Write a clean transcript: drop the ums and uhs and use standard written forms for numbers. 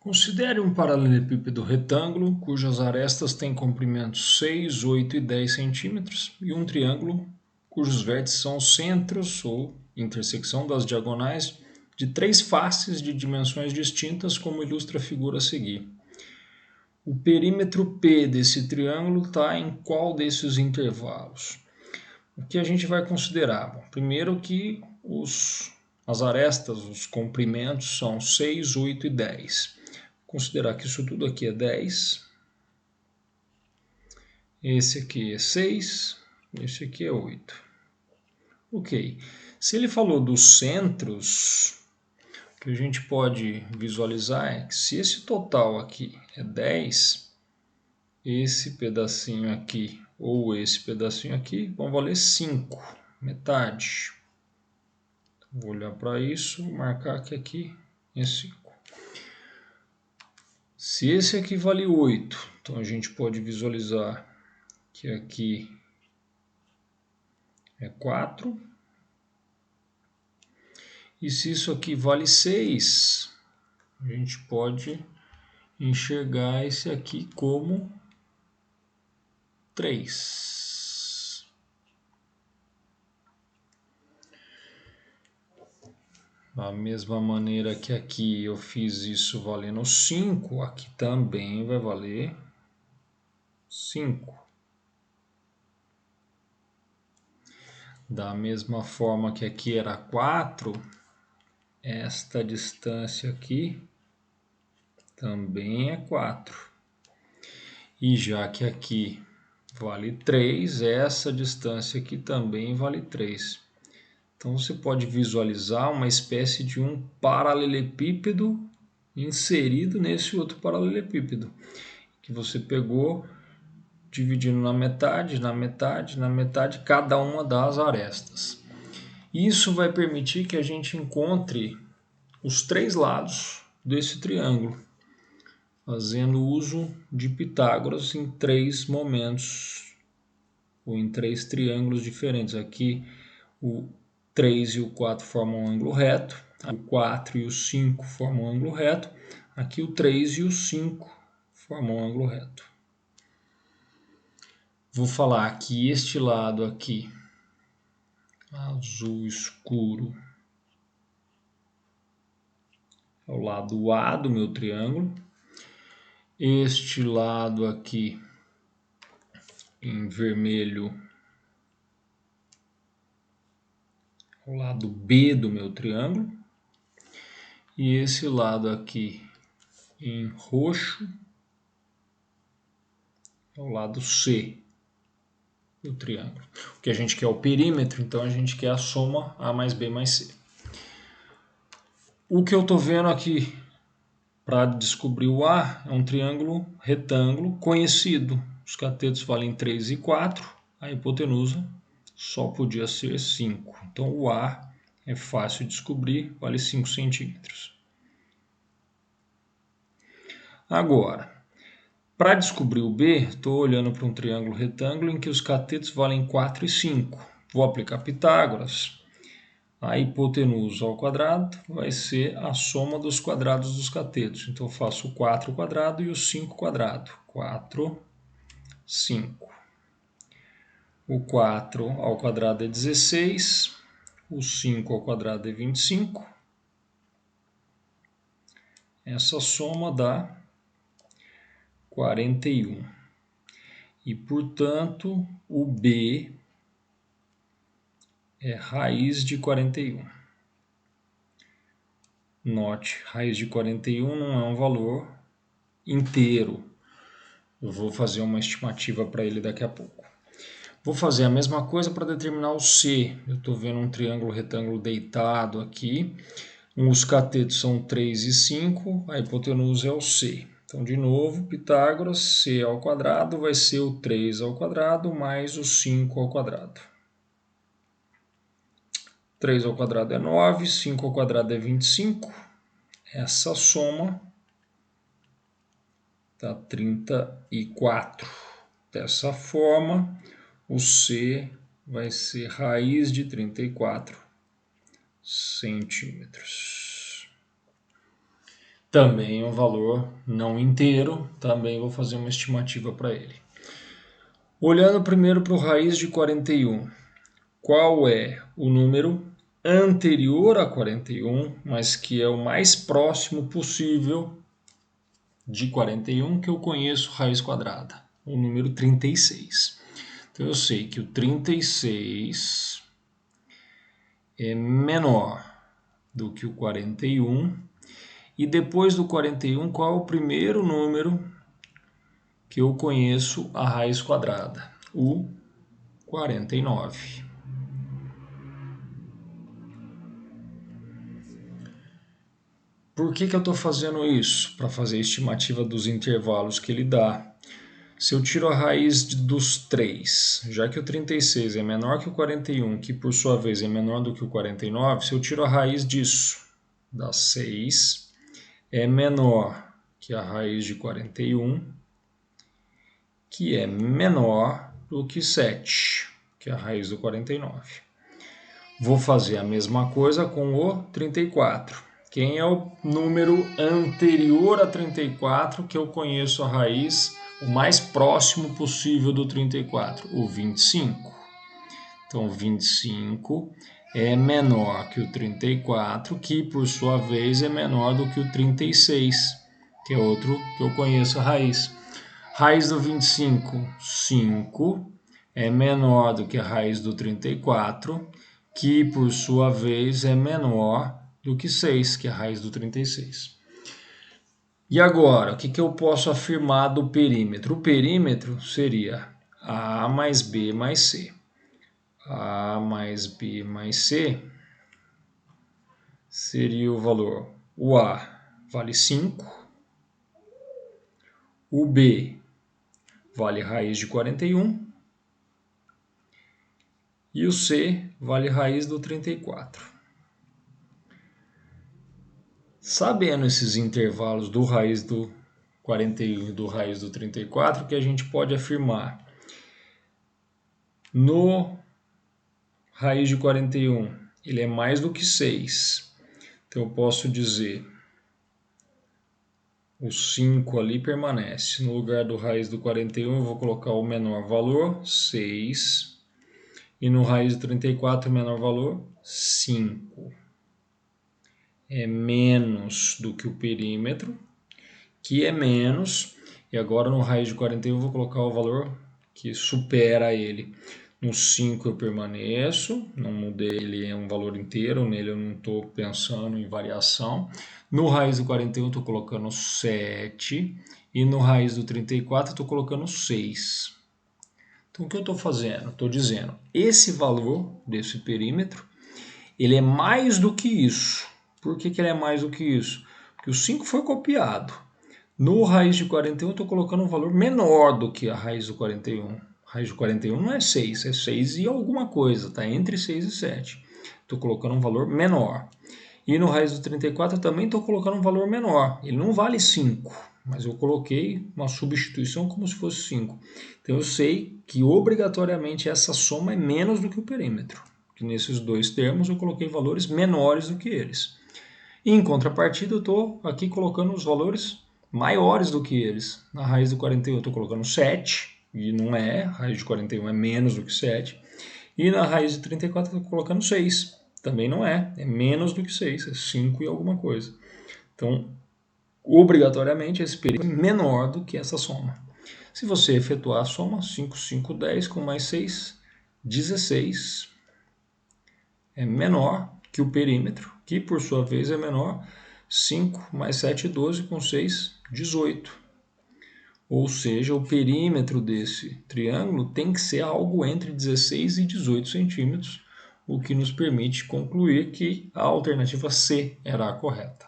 Considere um paralelepípedo retângulo cujas arestas têm comprimentos 6, 8 e 10 centímetros e um triângulo cujos vértices são os centros ou intersecção das diagonais de três faces de dimensões distintas, como ilustra a figura a seguir. O perímetro P desse triângulo está em qual desses intervalos? O que a gente vai considerar? Bom, primeiro que as arestas, os comprimentos são 6, 8 e 10. Considerar que isso tudo aqui é 10, esse aqui é 6, esse aqui é 8. Ok, se ele falou dos centros, o que a gente pode visualizar é que se esse total aqui é 10, esse pedacinho aqui ou esse pedacinho aqui vão valer 5, metade. Vou olhar para isso, marcar que aqui é 5. Se esse aqui vale 8, então a gente pode visualizar que aqui é 4. E se isso aqui vale 6, a gente pode enxergar esse aqui como 3. Da mesma maneira que aqui eu fiz isso valendo 5, aqui também vai valer 5. Da mesma forma que aqui era 4, esta distância aqui também é 4. E já que aqui vale 3, essa distância aqui também vale 3. Então você pode visualizar uma espécie de um paralelepípedo inserido nesse outro paralelepípedo, que você pegou dividindo na metade, na metade, na metade, cada uma das arestas. Isso vai permitir que a gente encontre os três lados desse triângulo, fazendo uso de Pitágoras em três momentos, ou em três triângulos diferentes. Aqui o 3 e o 4 formam um ângulo reto, o 4 e o 5 formam um ângulo reto, aqui o 3 e o 5 formam um ângulo reto. Vou falar que este lado aqui, azul escuro, é o lado A do meu triângulo. Este lado aqui, em vermelho, é o lado B do meu triângulo. E esse lado aqui, em roxo, é o lado C do triângulo. O que a gente quer é o perímetro, então a gente quer a soma A mais B mais C. O que eu estou vendo aqui para descobrir o A é um triângulo retângulo conhecido. Os catetos valem 3 e 4, a hipotenusa só podia ser 5. Então o A é fácil de descobrir, vale 5 centímetros. Agora, para descobrir o B, estou olhando para um triângulo retângulo em que os catetos valem 4 e 5. Vou aplicar Pitágoras. A hipotenusa ao quadrado vai ser a soma dos quadrados dos catetos. Então eu faço o 4 ao quadrado e o 5 ao quadrado. 4, 5. O 4 ao quadrado é 16. O 5 ao quadrado é 25. Essa soma dá 41. E, portanto, o B é raiz de 41. Note, raiz de 41 não é um valor inteiro. Eu vou fazer uma estimativa para ele daqui a pouco. Vou fazer a mesma coisa para determinar o C. Eu estou vendo um triângulo retângulo deitado aqui. Os catetos são 3 e 5, a hipotenusa é o C. Então, de novo, Pitágoras, C ao quadrado vai ser o 3 ao quadrado mais o 5 ao quadrado. 3 ao quadrado é 9, 5 ao quadrado é 25. Essa soma dá 34. Dessa forma, o C vai ser raiz de 34 centímetros. também é um valor não inteiro, também vou fazer uma estimativa para ele. Olhando primeiro para o raiz de 41, qual é o número anterior a 41, mas que é o mais próximo possível de 41 que eu conheço raiz quadrada? O número 36. Então eu sei que o 36 é menor do que o 41. E depois do 41, qual é o primeiro número que eu conheço a raiz quadrada? O 49. Por que eu estou fazendo isso? Para fazer a estimativa dos intervalos que ele dá. Se eu tiro a raiz dos 3, já que o 36 é menor que o 41, que por sua vez é menor do que o 49, se eu tiro a raiz disso, dá 6, é menor que a raiz de 41, que é menor do que 7, que é a raiz do 49. Vou fazer a mesma coisa com o 34. Quem é o número anterior a 34 que eu conheço a raiz o mais próximo possível do 34? O 25. Então, o 25 é menor que o 34, que por sua vez é menor do que o 36, que é outro que eu conheço a raiz. Raiz do 25, 5, é menor do que a raiz do 34, que por sua vez é menor do que 6, que é a raiz do 36. E agora, o que eu posso afirmar do perímetro? O perímetro seria A mais B mais C. A mais B mais C seria o valor. O A vale 5, o B vale raiz de 41 e o C vale raiz do 34. Sabendo esses intervalos do raiz do 41 e do raiz do 34, que a gente pode afirmar no raiz de 41, ele é mais do que 6. Então eu posso dizer o 5 ali permanece. No lugar do raiz do 41 eu vou colocar o menor valor, 6. E no raiz do 34 o menor valor, 5. É menos do que o perímetro, que é menos, e agora no raiz de 41 eu vou colocar o valor que supera ele. No 5 eu permaneço, não mudei, ele é um valor inteiro, nele eu não estou pensando em variação. No raiz do 41 eu estou colocando 7, e no raiz do 34 eu estou colocando 6. Então o que eu estou fazendo? Estou dizendo, esse valor desse perímetro, ele é mais do que isso. Por que ele é mais do que isso? Porque o 5 foi copiado. No raiz de 41 eu estou colocando um valor menor do que a raiz do 41. A raiz de 41 não é 6, é 6 e alguma coisa, está entre 6 e 7. Estou colocando um valor menor. E no raiz do 34 eu também estou colocando um valor menor. Ele não vale 5, mas eu coloquei uma substituição como se fosse 5. Então eu sei que obrigatoriamente essa soma é menos do que o perímetro. Que nesses dois termos eu coloquei valores menores do que eles. Em contrapartida, eu estou aqui colocando os valores maiores do que eles. Na raiz do 41 eu estou colocando 7, e não é, a raiz de 41 é menos do que 7. E na raiz de 34 eu estou colocando 6, também não é menos do que 6, é 5 e alguma coisa. Então, obrigatoriamente, esse perímetro é menor do que essa soma. Se você efetuar a soma, 5, 5, 10 com mais 6, 16 é menor que o perímetro, que por sua vez é menor, 5 mais 7, 12, com 6, 18. Ou seja, o perímetro desse triângulo tem que ser algo entre 16 e 18 centímetros, o que nos permite concluir que a alternativa C era a correta.